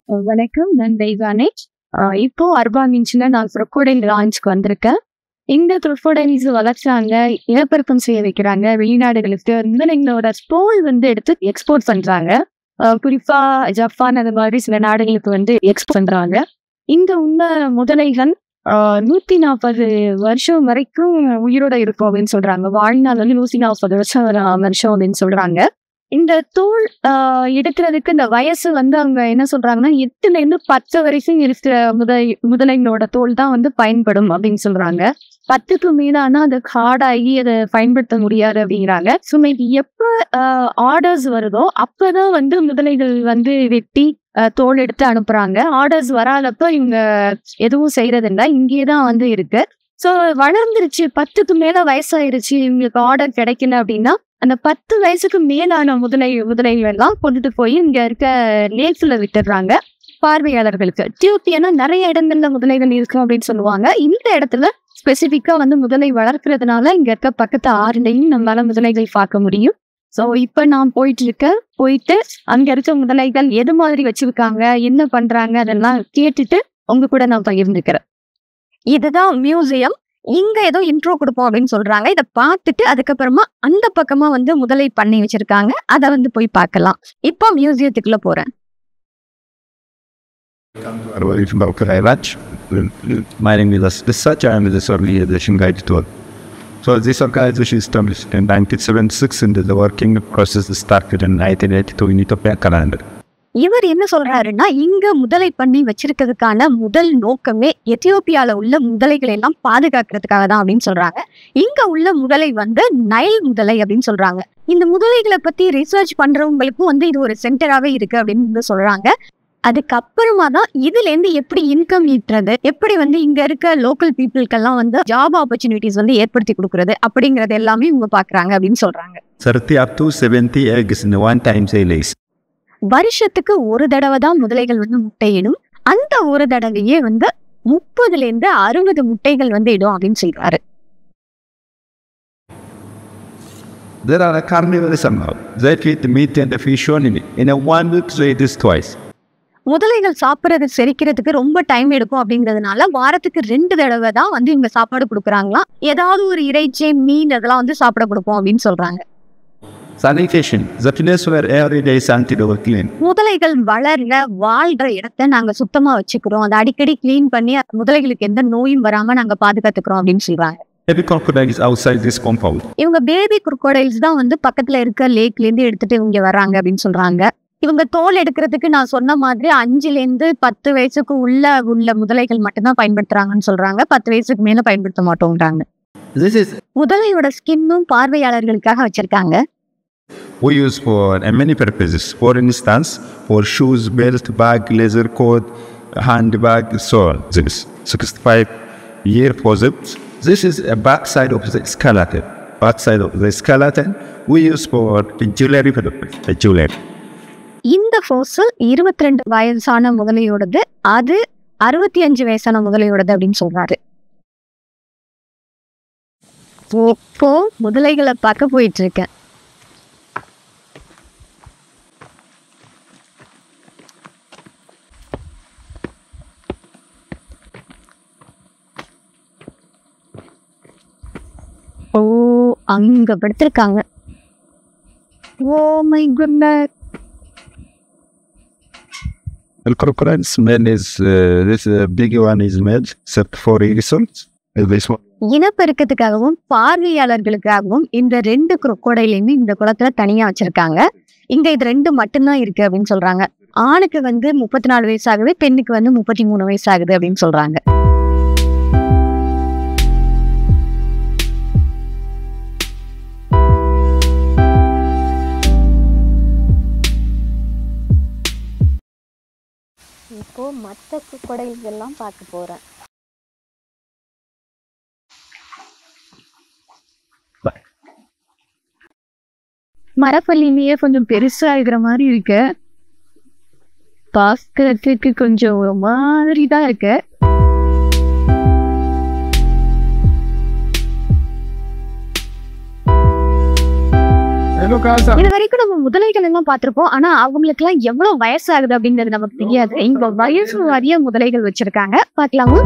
வணக்கம். நான் தெய்வானேஷ். இப்போ அர்பான் பீச்ல நான் crocodile லான்ச்க்கு வந்திருக்கேன். இந்த crocodiles வளர்ச்சாங்க, இனப்பெருக்கம் செய்ய வைக்கிறாங்க. வெளிநாடுகளுக்கு முதலைங்களோட தோல் எடுத்து எக்ஸ்போர்ட் பண்றாங்க. குறிப்பா ஜப்பான் அந்த மாதிரி சில நாடுகளுக்கு எக்ஸ்போர்ட் பண்றாங்க. இங்க உள்ள முதலைகள் 140 வருஷம் வரைக்கும் உயிரோட இருக்கும் அப்படின்னு சொல்றாங்க. வாழ்நாள் 140 வருஷம் அப்படின்னு சொல்றாங்க. இந்த தோல் எடுக்கிறதுக்கு இந்த வயசு அவங்க என்ன சொல்றாங்கன்னா 8ல இருந்து 10 வரைக்கும் இருக்கிற முதலைங்களோட தோல் தான் பயன்படும் அப்படின்னு சொல்றாங்க. 10க்கு மேலானா அது ஹார்டாகி அதை பயன்படுத்த முடியாது அப்படிங்கிறாங்க. ஸோ இது எப்போ ஆர்டர்ஸ் வருதோ அப்பதான் முதலைகள் வெட்டி தோல் எடுத்து அனுப்புறாங்க. ஆர்டர்ஸ் வராதப்ப இவங்க எதுவும் செய்யறதில்லை. இங்கேதான் இருக்கு. ஸோ வளர்ந்துருச்சு, 10க்கு மேல வயசாயிருச்சு, இவங்களுக்கு ஆர்டர் கிடைக்கல அப்படின்னா அந்த 10 வயசுக்கு மேலான முதலைகள் எல்லாம் கொண்டுட்டு போய் இங்க இருக்க லேக்ஸ்ல விட்டுடுறாங்க பார்வையாளர்களுக்கு. எத்தியோப்பியானா நிறைய இடங்கள்ல முதலைகள் இருக்கு அப்படின்னு சொல்லுவாங்க. இந்த இடத்துல ஸ்பெசிபிக்கா முதலை வளர்க்கறதுனால இங்க இருக்க பக்கத்து ஆறுலையும் நம்மளால முதலைகள் பார்க்க முடியும். ஸோ இப்ப நான் போயிட்டு அங்க இருக்க முதலைகள் எது மாதிரி வச்சிருக்காங்க, என்ன பண்றாங்க அதெல்லாம் கேட்டுட்டு உங்க கூட நான் பகிர்ந்துக்கிறேன். இதுதான் மியூசியம். இங்க ஏதோ இன்ட்ரோ கொடுப்போம் அப்படின்னு சொல்றாங்க. இதை பார்த்துட்டு அதுக்கப்புறமா அந்த பக்கமா முதலை பண்ணி வச்சிருக்காங்க. அதை போய் பார்க்கலாம். இப்போ மியூசியத்துக்குள்ள போறேன். My name is Research. I am the Organization Guide Tour. So this organization is established in 1976 and the working process started in 1982 in Ethiopia calendar. இவர் என்ன சொல்றாருன்னா, இங்க முதலை பண்ணி வச்சிருக்கிறதுக்கான முதல் நோக்கமே எத்தியோப்பியால உள்ள முதலைகளை எல்லாம் பாதுகாக்கிறதுக்காக தான் அப்படின்னு சொல்றாங்க. இங்க உள்ள முதலை நைல் முதலை அப்படின்னு சொல்றாங்க. இந்த முதலைகளை பத்தி ரிசர்ச் பண்றவங்களுக்கும் இது ஒரு சென்டராகவே இருக்கு அப்படின்னு சொல்றாங்க. அதுக்கப்புறமா தான் இதுல இருந்து எப்படி இன்கம் ஈட்டுறது, எப்படி இங்க இருக்க லோக்கல் பீப்புளுக்கெல்லாம் ஜாப் ஆப்பர்ச்சுனிட்டிஸ் ஏற்படுத்தி கொடுக்கறது அப்படிங்கறது எல்லாமே இவங்க பாக்குறாங்க அப்படின்னு சொல்றாங்க. 30 up to 70 eggs in one time they lay. வருஷத்துக்கு ஒரு தடவை தான் முதலைகள் முட்டையிடும். அந்த ஒரு தடவையே 30ல இருந்து 60 முட்டைகள் இடும் அப்படின்னு சொல்றாரு. There are carnivores somehow. They eat the meat and the fish only. In a one week they eat this twice. முதலைகள் சாப்பிட்றது செரிக்கிறதுக்கு ரொம்ப டைம் எடுக்கும் அப்படிங்கிறதுனால வாரத்துக்கு 2 தடவை தான் இவங்க சாப்பாடு கொடுக்குறாங்களாம். ஏதாவது ஒரு இறைச்சி, மீன் அதெல்லாம் சாப்பிட கொடுப்போம் அப்படின்னு சொல்றாங்க. Sanitation. The place where every day sanitary or clean. முதலைகள் வாழ்ற இடத்தை நாங்க சுத்தமா வச்சுக்கிறோம். அதை அடிக்கடி கிளீன் பண்ணி முதலைகளுக்கு எந்த நோயும் வராம நாங்க பாதுகாத்துக்கிறோம் அப்படின்னு சொல்றாங்க. Baby crocodiles outside this compound. இவங்க பேபி crocodiles தான் பக்கத்துல இருக்க லேக்ல இருந்து எடுத்துட்டு இங்க வர்றாங்க அப்படின்னு சொல்றாங்க. இவங்க தோல் எடுக்கிறதுக்கு நான் சொன்ன மாதிரி 5ல இருந்து 10 வயசுக்கு உள்ள முதலைகள் மட்டும்தான் பயன்படுத்துறாங்கன்னு சொல்றாங்க. 10 வயசுக்கு மேல பயன்படுத்த மாட்டோங்கிறாங்க. முதலையோட ஸ்கின்னும் பார்வையாளர்களுக்காக வச்சிருக்காங்க. We use for many purposes. For instance, for shoes, belt, bag, leather coat, handbag, so on. This is 65 year for zips. This is a backside of the skeleton. Backside of the skeleton we use for jewelry purpose. Jewelry. இந்த ஃபோசில் 22 வயசான முதலையோடது, அது 65 வயசான முதலையோடது அப்படின்னு சொல்றாரு. இப்போ முதலைகளை பார்க்க போயிட்டு இருக்கேன். ஓ, அங்க படுத்திருக்காங்க. Oh my goodness. The crocodile smell is this big one is made except for results. This one. இனப்பெருக்கத்துக்காகவும் பார்வையாளர்களுக்காகவும் இந்த 2 crocodileயுமே இந்த குளத்துல தனியா வச்சிருக்காங்க. இங்க இது 2 மட்டும்தான் இருக்கு அப்படின்னு சொல்றாங்க. ஆணுக்கு 34 வயசு ஆகுது, பெண்ணுக்கு 33 வயசு ஆகுது அப்படின்னு சொல்றாங்க. இப்போ மற்ற crocodiles எல்லாம் பார்க்க போறேன். மரப்பள்ளிலேயே கொஞ்சம் பெருசா இருக்கிற மாதிரி இருக்கு. பார்க்கறதுக்கு கொஞ்சம் ஒரு மாதிரி தான் இருக்கு. இது வரைக்கும் நம்ம முதலைகள் எல்லாம் பார்த்திருப்போம். ஆனா அவங்களுக்கு எல்லாம் எவ்வளவு வயசாகுது அப்படிங்கிறது நமக்கு தெரியாது. இங்க வயசு வாரிய முதலைகள் வச்சிருக்காங்க, பாக்கலாமா?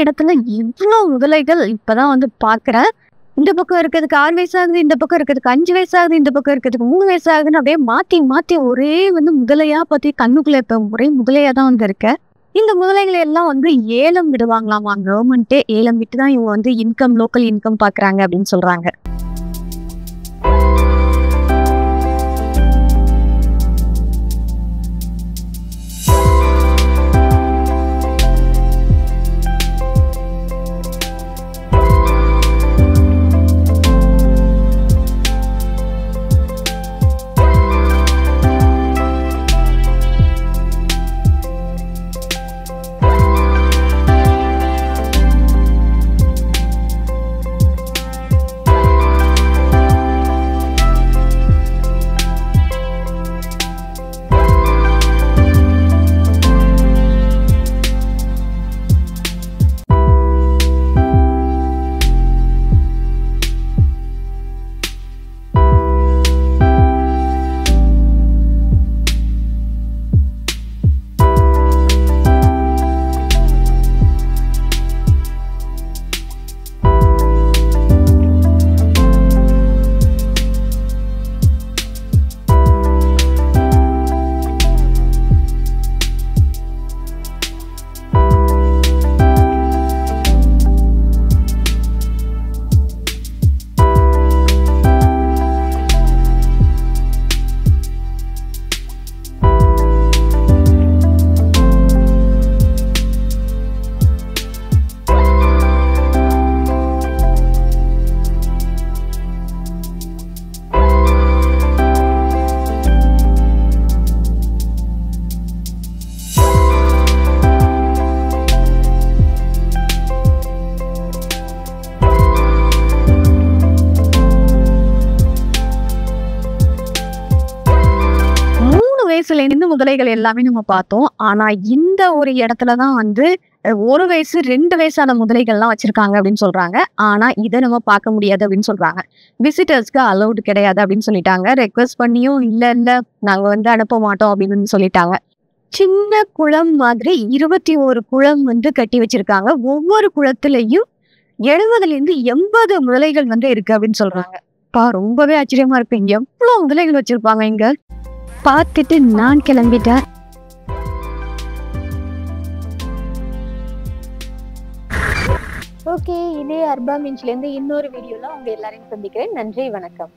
இடத்துல இவ்வளவு முதலைகள் இப்பதான் வந்து பாக்குறேன். இந்த பக்கம் இருக்கிறதுக்கு 6 வயசு ஆகுது, இந்த பக்கம் இருக்கிறதுக்கு 5 வயசு ஆகுது, இந்த பக்கம் இருக்கிறதுக்கு 3 வயசு ஆகுதுன்னு அப்படியே மாத்தி மாத்தி ஒரே வந்து முதலையா பத்தி கண்ணுக்குள்ள இப்ப ஒரே முதலையா தான் வந்து இருக்க. இந்த முதலைகளை எல்லாம் வந்து ஏலம் விடுவாங்களாமா, கவர்மெண்ட்டே ஏலம் விட்டுதான் இவங்க வந்து லோக்கல் இன்கம் பாக்குறாங்க அப்படின்னு சொல்றாங்க. வயசுல இருந்து முதலைகள் எல்லாமே நம்ம பார்த்தோம். ஆனா இந்த ஒரு இடத்துலதான் வந்து 1 வயசு 2 வயசான முதலைகள்லாம் வச்சிருக்காங்க அப்படின்னு சொல்றாங்க. ஆனா இதை நம்ம பார்க்க முடியாது அப்படின்னு சொல்றாங்க. விசிட்டர்ஸ்க்கு அலௌடு கிடையாது அப்படின்னு சொல்லிட்டாங்க. ரெக்வெஸ்ட் பண்ணியும் இல்ல நாங்க வந்து அனுப்ப மாட்டோம் அப்படின்னு சொல்லிட்டாங்க. சின்ன குளம் மாதிரி 21 குளம் வந்து கட்டி வச்சிருக்காங்க. ஒவ்வொரு குளத்திலையும் 70-80 முதலைகள் வந்து இருக்கு அப்படின்னு சொல்றாங்க. ரொம்பவே ஆச்சரியமா இருக்கு. எவ்வளவு முதலைகள் வச்சிருப்பாங்க இங்க. பார்த்துட்டு நான் கிளம்பிட்டேன். ஓகே, இதே அர்பா மீன்ஸ்ல இருந்து இன்னொரு வீடியோல உங்க எல்லாரையும் சந்திக்கிறேன். நன்றி, வணக்கம்.